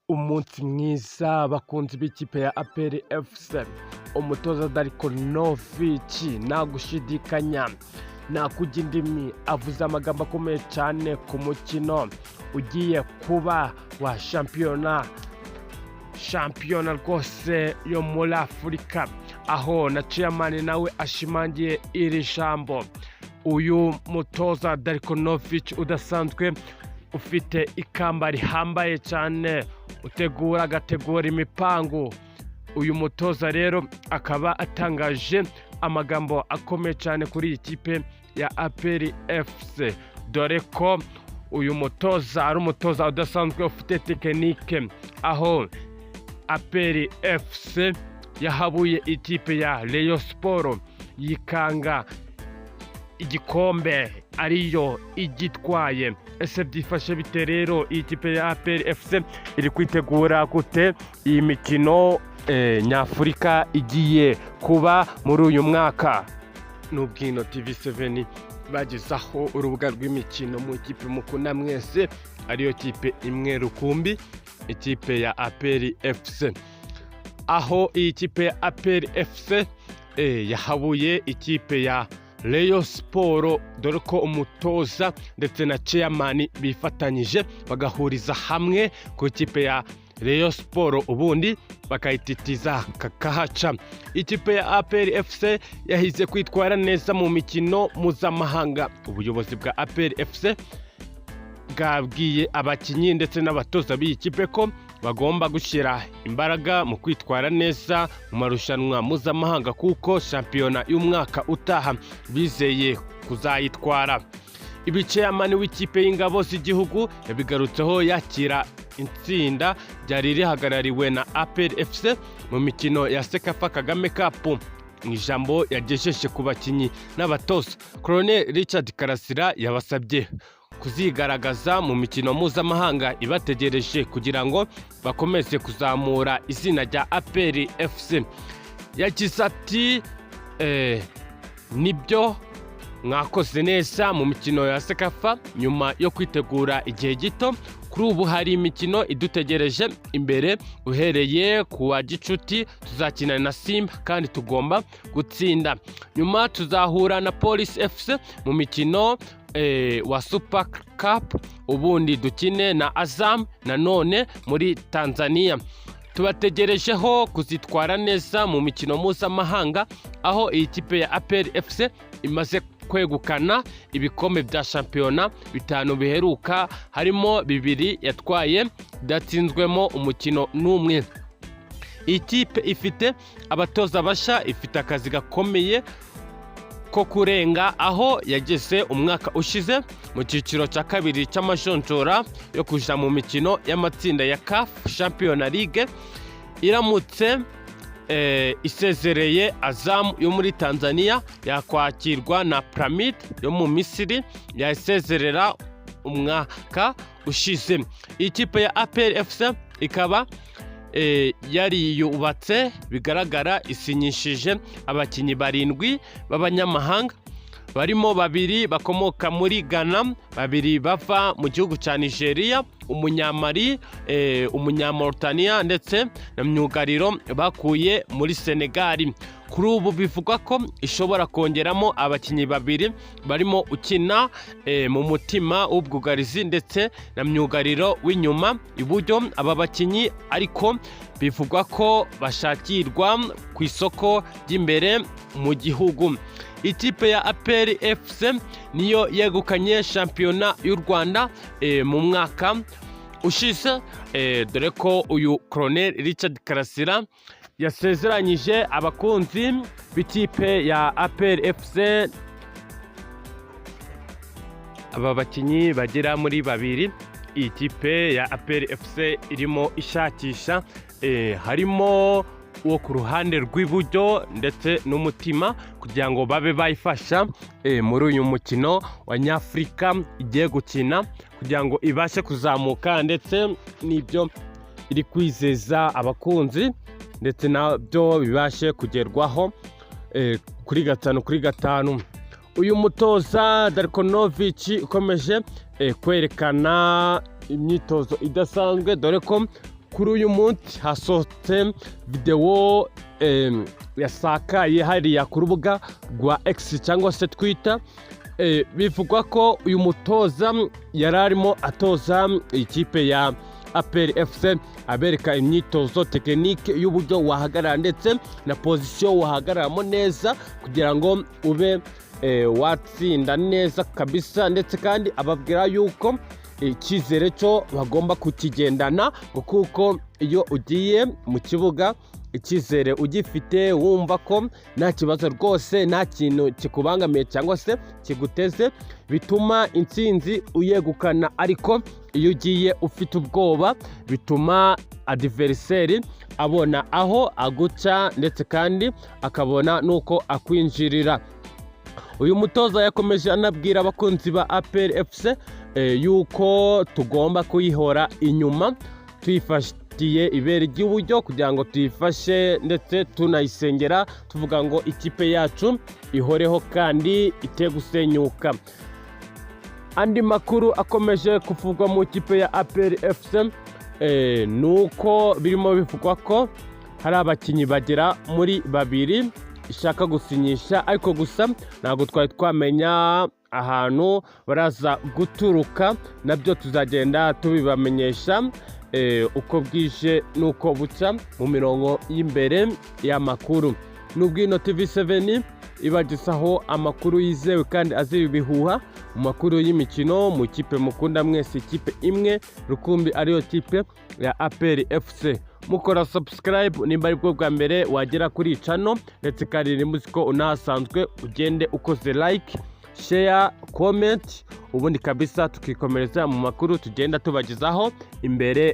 Umunsi mwiza bakunze b'ikipe ya APR FC, umutoza Darikonovic nta gushidikanya nta kujya indimi avuze amagambo akomeye cyane ku mukino ugiye kuba wa shampiyona rwose yo muri Afurika, aho na chairman nawe ashimangiye iri jambo. Uyu mutoza Darikonovic udasanzwe ufite ikamba rihambaye cyane, agategura imipango. Uyu mutoza rero akaba atangaje amagambo akomeye cyane kuri iyi kipe ya APR FC, dore ko uyu mutoza ari umutoza udasanzwe ufite tekinike, aho APR FC yahabuye ikipe ya RAYONSPORT yikanga igikombe ariyo igitwaye. Ese byifashe bite rero iyi kipe ya APR FC iri kwitegura gute iyi mikino nyafurika igiye kuba muri uyu mwaka? N'ubwino TV7 bagezaho urubuga rw'imikino mu ikipe mukunda mwese, ariyo kipe imwe rukumbi, ikipe ya APR FC, aho iyi kipe ya APR FC yahabuye ikipe ya RAYONSPORT, dore ko umutoza ndetse na chairman bifatanyije bagahuriza hamwe ku ikipe ya RAYONSPORT, ubundi bakayititiza kakahaca. Ikipe ya APR FC yahize kwitwara neza mu mikino mpuzamahanga. Ubuyobozi bwa APR FC bwabwiye abakinnyi ndetse n'abatoza b'iyi kipe ko bagomba gushyira imbaraga mu kwitwara neza mu marushanwa mpuzamahanga, kuko shampiyona y'umwaka utaha bizeye kuzayitwara. Chairman w'ikipe y'ingabo z'igihugu yabigarutseho yakira itsinda ryari rihagarariwe na APR FC mu mikino ya CAF Kagame Cup. Mu ijambo yagejeje ku bakinnyi n'abatoza, Colonel Richard Karasira yabasabye kuzigaragaza mu mikino mpuzamahanga ibategereje kugira ngo bakomeze kuzamura izina rya APR FC. Yagize ati nibyo mwakoze neza mu mikino ya CAF nyuma yo kwitegura igihe gito. Kuri ubu hari imikino idutegereje imbere, uhereye ku wa Gicuti tuzakina na Simba kandi tugomba gutsinda. Nyuma tuzahura na Police FC mu mikino wa Super Cup, ubundi dukine na Azam nanone muri Tanzania. Tubategerejeho kuzitwara neza mu mikino mpuzamahanga, aho iyi kipe ya APR FC imaze kwegukana ibikombe bya shampiyona 5 biheruka, harimo 2 yatwaye idatsinzwemo umukino n'umwe. Iyi kipe ifite abatoza basha, ifite akazi gakomeye ko kurenga aho yageze umwaka ushize mu cyiciro cya kabiri cy'amajonjora yo kuja mu mikino y'amatsinda ya CAF Champions League. Iramutse isezereye Azam yo muri Tanzania, yakwakirwa na Pyramid yo mu Misiri yasezerera umwaka ushize. Ikipe ya APR FC ikaba yari yubatse bigaragara, isinyishije abakinnyi 7 b'abanyamahanga, barimo 2 bakomoka muri Ghana, 2 bava mu gihugu cya Nigeria, umunyamari, umunyamauritania ndetse na myugariro bakuye muri Senegal. Kuri ubu bivugwa ko ishobora kongeramo abakinnyi 2 barimo ukina mu mutima w'ubwugarizi ndetse na myugariro w'inyuma iburyo. Aba bakinnyi ariko bivugwa ko bashakirwa ku isoko ry'imbere mu gihugu. Ikipe ya APR FC niyo yegukanye shampiyona y'u Rwanda mu mwaka ushize, dore ko uyu Colonel Richard Karasira yasezeranyije abakunzi b'ikipe ya APR FC aba bakinnyi bagera muri 2. Iyi kipe ya APR FC irimo ishakisha, harimo uwo ku ruhande rw'iburyo ndetse n'umutima, kugira ngo babe bayifasha muri uyu mukino wa nyafurika igiye gukina, kugira ngo ibashe kuzamuka, ndetse n'ibyo iri kwizeza abakunzi ndetse nabyo bibashe kugerwaho kuri 5. Uyu mutoza Darikonovic ukomeje kwerekana imyitozo idasanzwe, dore ko kuri uyu munsi hasohotse video yasakaye hariya ku rubuga rwa X cyangwa se Twitter. Bivugwa ko uyu mutoza yari arimo atoza ikipe ya APR FC abereka imyitozo tekinike y'uburyo wahagarara ndetse na position wahagararamo neza kugira ngo ube watsinda neza kabisa, ndetse kandi ababwira yuko icyizere cyo bagomba kukigendana kuko iyo ugiye mu kibuga icyizere ugifite wumva ko nta kibazo rwose, nta kintu kikubangamiye cyangwa se kiguteze, bituma intsinzi uyegukana. Ariko iyo ugiye ufite ubwoba bituma adversary abona aho aguca ndetse kandi akabona nuko akwinjirira. Uyu mutoza yakomeje anabwira abakunzi ba APR FC yuko tugomba kuyihora inyuma tuyifashitiye ibere ry'uburyo kugira ngo tuyifashe ndetse tunayisengera tuvuga ngo ikipe yacu ihoreho kandi ite gusenyuka. Andi makuru akomeje kuvugwa mu kipe ya APR FC nuko birimo bivugwa ko hari abakinyi bagera muri babiri ishaka gusinyisha, ariko gusa ntabwo twari twamenya ahantu baraza guturuka. Nabyo tuzagenda tubibamenyesha uko bwije nuko buca mu mirongo y'imbere y'amakuru. N'ubwino TV7 ibagisaho amakuru yizewe kandi azira ibihuha mu makuru y'imikino mu kipe mukunda mwese, ikipe imwe rukumbi ariyo kipe ya APR FC. Mukora subscribe nimba ari bwo bwa mbere wagera kuri channel, ndetse kandi nimuziko unahasanzwe ugende ukoze like, share, comment, ubundi kabisa tukikomereza mu makuru tugenda tubagizaho imbere.